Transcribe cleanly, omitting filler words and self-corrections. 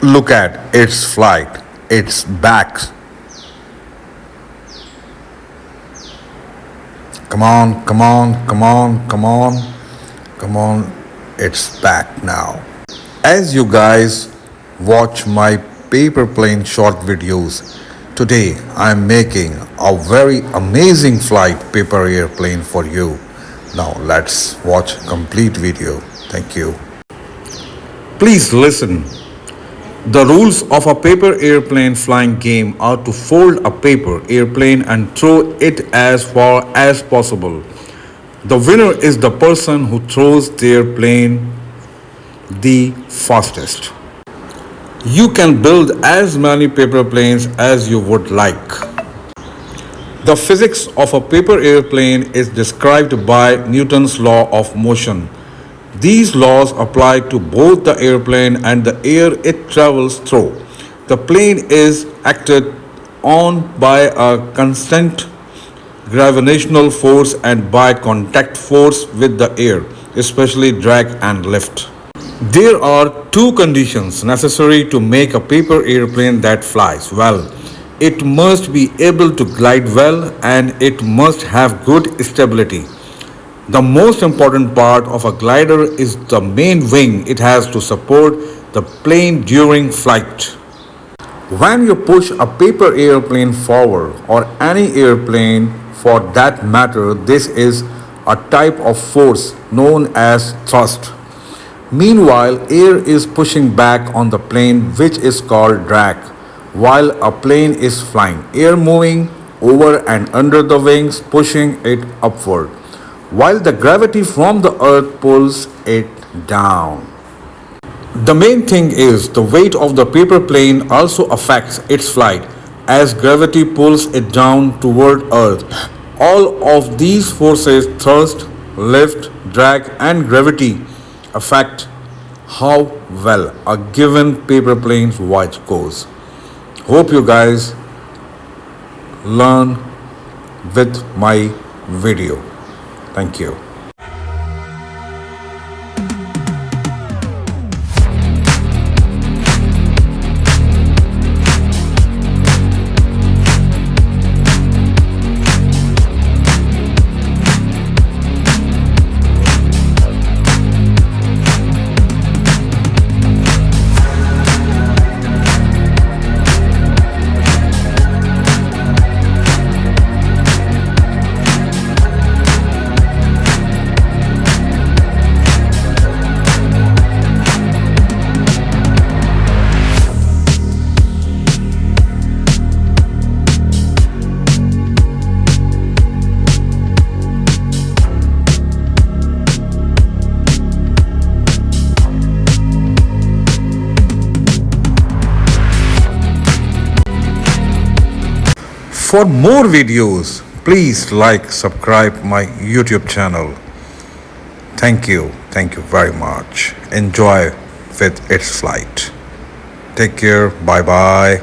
Look at its flight, its back. Come on, come on, come on, come on, come on. It's back now. As you guys watch my paper plane short videos, today I'm making a very amazing flight paper airplane for you. Now let's watch complete video. Thank you. Please listen. The rules of a paper airplane flying game are to fold a paper airplane and throw it as far as possible. The winner is the person who throws their plane the fastest. You can build as many paper planes as you would like. The physics of a paper airplane is described by Newton's law of motion. These laws apply to both the airplane and the air it travels through. The plane is acted on by a constant gravitational force and by contact force with the air, especially drag and lift. There are two conditions necessary to make a paper airplane that flies well. It must be able to glide well and it must have good stability. The most important part of a glider is the main wing it has to support the plane during flight. When you push a paper airplane forward, or any airplane for that matter, this is a type of force known as thrust. Meanwhile, air is pushing back on the plane, which is called drag. While a plane is flying, air moving over and under the wings, pushing it upward, while the gravity from the earth pulls it down. The main thing is the weight of the paper plane also affects its flight as gravity pulls it down toward earth. All of these forces, thrust, lift, drag and gravity, affect how well a given paper plane's voyage goes. Hope you guys learn with my video. Thank you. For more videos, please like, subscribe my YouTube channel. Thank you. Thank you very much. Enjoy with its flight. Take care. Bye bye.